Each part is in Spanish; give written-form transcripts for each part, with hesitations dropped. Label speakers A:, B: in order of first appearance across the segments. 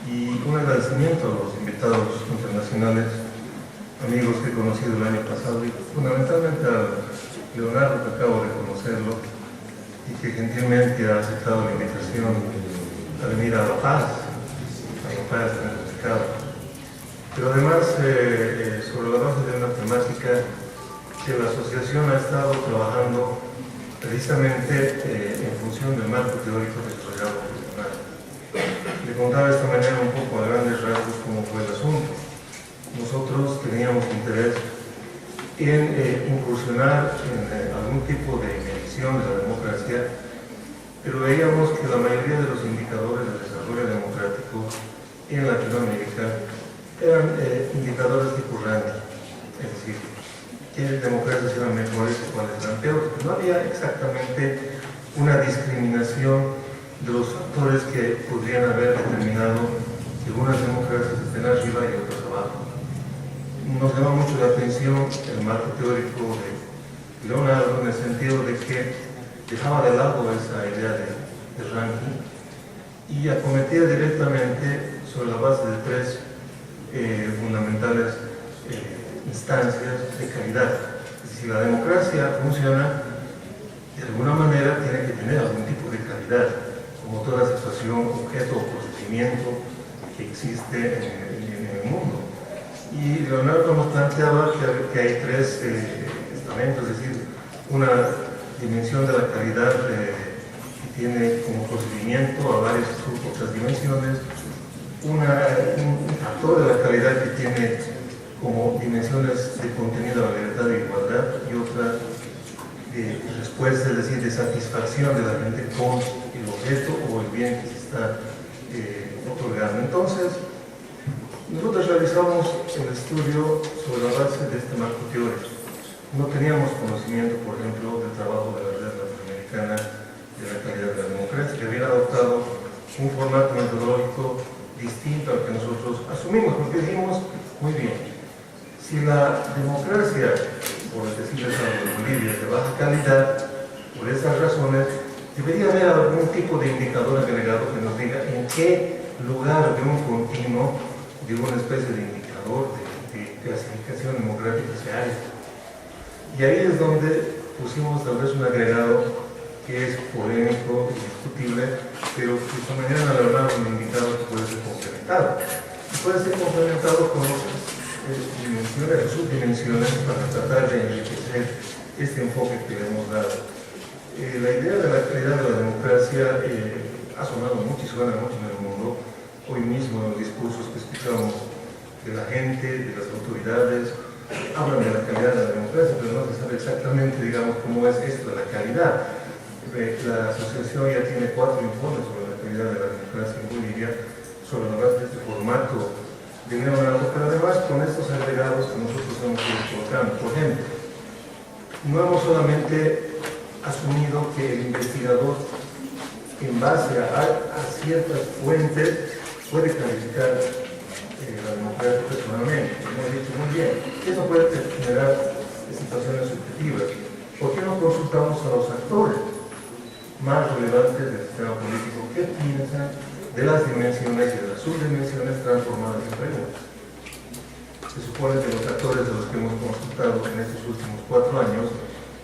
A: Y un agradecimiento a los invitados internacionales, amigos que he conocido el año pasado, y fundamentalmente a Leonardo, que acabo de conocerlo, y que gentilmente ha aceptado la invitación a venir a La Paz en el mercado. Pero además, sobre la base de una temática que la asociación ha estado trabajando precisamente en función del marco teórico desarrollado por Leonardo. Le contaba esta mañana un poco a grandes rasgos cómo fue el asunto. Nosotros teníamos interés en incursionar en algún tipo de medición de la democracia, pero veíamos que la mayoría de los indicadores del desarrollo democrático en Latinoamérica eran indicadores tipo Randi, es decir, qué democracias eran mejores y cuáles eran peores. No había exactamente una discriminación de los factores que podrían haber determinado que unas democracias estén arriba y otras abajo. Nos llama mucho la atención el marco teórico de Leonardo, en el sentido de que dejaba de lado esa idea de ranking y acometía directamente sobre la base de tres fundamentales instancias de calidad. Es decir, la democracia funciona, de alguna manera tiene que tener algún tipo de calidad, como toda situación, objeto o procedimiento que existe en el mundo. Y Leonardo nos planteaba que hay tres estamentos, es decir, una dimensión de la calidad que tiene como procedimiento a varias otras dimensiones, un factor de la calidad que tiene como dimensiones de contenido, la libertad de igualdad, y otra de respuesta, es decir, de satisfacción de la gente con el objeto o el bien que se está otorgando. Entonces, nosotros realizamos el estudio sobre la base de este marco teórico. No teníamos conocimiento, por ejemplo, del trabajo de la Red Latinoamericana de la Calidad de la Democracia, que había adoptado un formato metodológico distinto al que nosotros asumimos, porque dijimos, muy bien, si la democracia, por decirles algo, de Bolivia es de baja calidad, por esas razones, debería haber algún tipo de indicador agregado que nos diga en qué lugar de un continuo, de una especie de indicador de clasificación democrática se halla. Y ahí es donde pusimos tal vez un agregado que es polémico y discutible, pero que de mañana la verdad es un indicador que puede ser complementado. Y puede ser complementado con otras dimensiones o subdimensiones para tratar de enriquecer este enfoque que le hemos dado. La idea de la calidad de la democracia ha sonado mucho y suena mucho en el mundo. Hoy mismo en los discursos que escuchamos de la gente, de las autoridades, hablan de la calidad de la democracia, pero no se sabe exactamente, digamos, cómo es esto de la calidad. La asociación ya tiene 4 informes sobre la calidad de la democracia en Bolivia, sobre la base de este formato de Leonardo, pero además con estos agregados que nosotros hemos ido colocando. Por ejemplo, no hemos solamente asumido que el investigador, en base a ciertas fuentes, puede calificar la democracia personalmente. Hemos dicho muy bien, eso puede generar situaciones subjetivas. ¿Por qué no consultamos a los actores más relevantes del sistema político que piensan de las dimensiones y de las subdimensiones transformadas en preguntas? Se supone que los actores de los que hemos consultado en estos últimos 4 años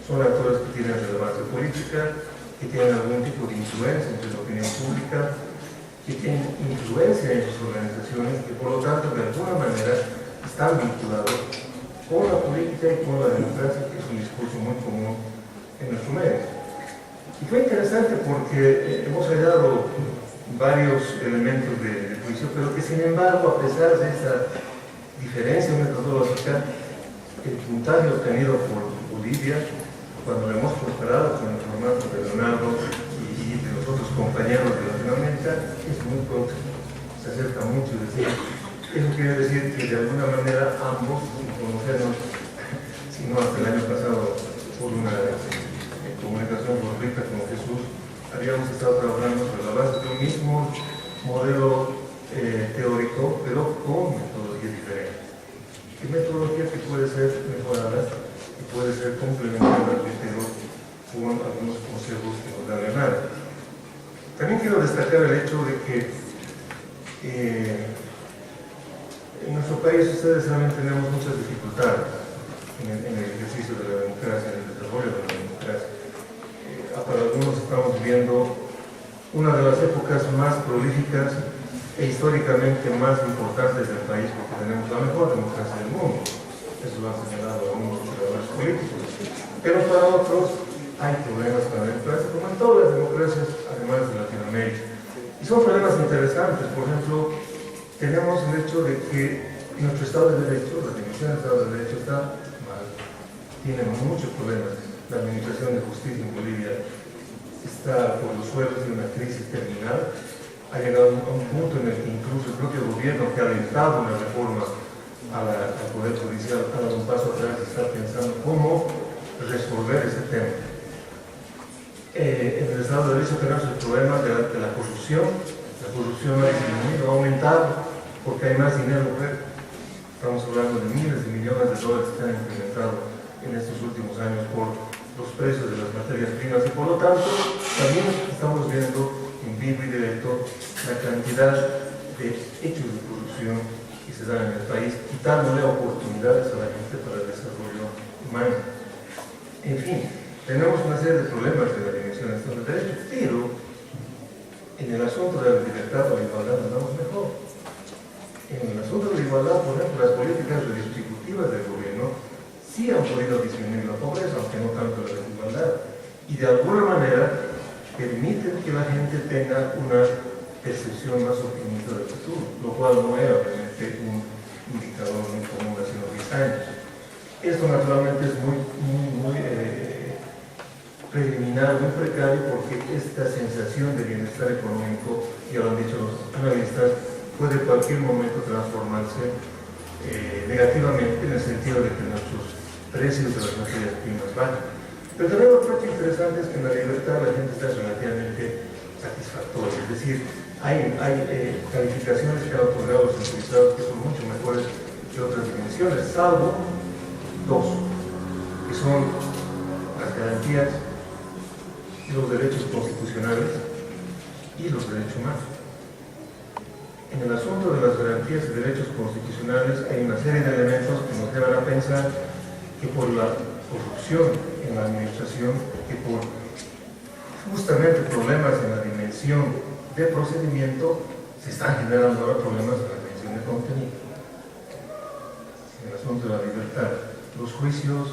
A: son actores que tienen relevancia política, que tienen algún tipo de influencia entre la opinión pública, que tienen influencia en sus organizaciones, que por lo tanto de alguna manera están vinculados con la política y con la democracia, que es un discurso muy común en nuestro medio. Y fue interesante porque hemos hallado varios elementos de juicio, pero que sin embargo, a pesar de esa diferencia metodológica, el puntaje obtenido por Bolivia, cuando lo hemos comparado con el formato de Leonardo y de los otros compañeros de Latinoamérica, es muy próximo, se acerca mucho. Es decir, eso quiere decir que de alguna manera ambos, sin conocernos, si no hasta el año pasado por una comunicación rica con Jesús, habíamos estado trabajando sobre la base de un mismo modelo teórico, pero con metodologías diferentes. ¿Qué metodología que puede ser mejorada y puede ser complementada, pero con algunos consejos que nos da Leonardo? También quiero destacar el hecho de que En nuestro país, ustedes saben, tenemos muchas dificultades en el ejercicio de la democracia, en el desarrollo de la democracia. Para algunos estamos viviendo una de las épocas más prolíficas e históricamente más importantes del país, porque tenemos la mejor democracia del mundo. Eso lo han señalado algunos observadores políticos. Pero para otros hay problemas con la democracia, como en todas las democracias, además de Latinoamérica. Y son problemas interesantes. Por ejemplo, tenemos el hecho de que nuestro Estado de Derecho, la dimensión del Estado de Derecho, está mal. Tiene muchos problemas. La administración de justicia en Bolivia está por los suelos de una crisis terminal. Ha llegado a un punto en el que incluso el propio gobierno, que ha alentado una reforma al Poder Judicial, ha dado un paso atrás y está pensando cómo resolver ese tema. En el Estado de Derecho tenemos el problema de la corrupción. La corrupción ha disminuido, ha aumentado, porque hay más dinero. Estamos hablando de miles de millones de dólares que se han incrementado en estos últimos años por los precios de las materias primas, y por lo tanto también estamos viendo en vivo y directo la cantidad de hechos de corrupción que se dan en el país, quitándole oportunidades a la gente para el desarrollo humano. En fin, tenemos una serie de problemas de la dimensión del Estado de Derecho, pero en el asunto de la libertad o la igualdad andamos mejor. En el asunto de la igualdad, por ejemplo, las políticas redistributivas del gobierno sí han podido disminuir la pobreza, aunque no tanto la desigualdad, y de alguna manera permiten que la gente tenga una percepción más optimista del futuro, lo cual no era realmente un indicador muy común hace unos 10 años. Esto naturalmente es muy preliminar, muy precario, porque esta sensación de bienestar económico, ya lo han dicho los analistas, puede en cualquier momento transformarse negativamente, en el sentido de que nuestros precios de las materias primas bajan. Pero también lo que es interesante es que en la libertad la gente está relativamente satisfactoria, es decir, hay calificaciones que han otorgado los entrevistados que son mucho mejores que otras dimensiones, salvo dos, que son las garantías y los derechos constitucionales y los derechos humanos. En el asunto de las garantías y derechos constitucionales hay una serie de elementos que nos llevan a pensar que por la corrupción en la administración, que por justamente problemas en la dimensión de procedimiento, se están generando ahora problemas en la dimensión de contenido. En el asunto de la libertad, los juicios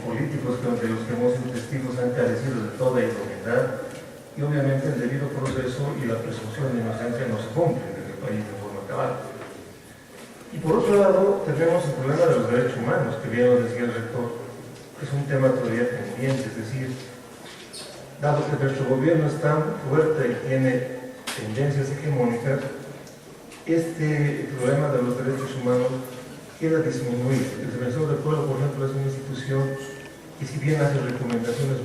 A: políticos de los que hemos sido testigos han carecido de toda idoneidad, y obviamente el debido proceso y la presunción de inocencia no se cumplen en el país de forma cabal. Y por otro lado, tenemos el problema de los derechos humanos, que bien lo decía el rector, que es un tema todavía pendiente, es decir, dado que nuestro gobierno es tan fuerte y tiene tendencias hegemónicas, este problema de los derechos humanos queda disminuido. El Defensor del Pueblo, por ejemplo, es una institución que, si bien hace recomendaciones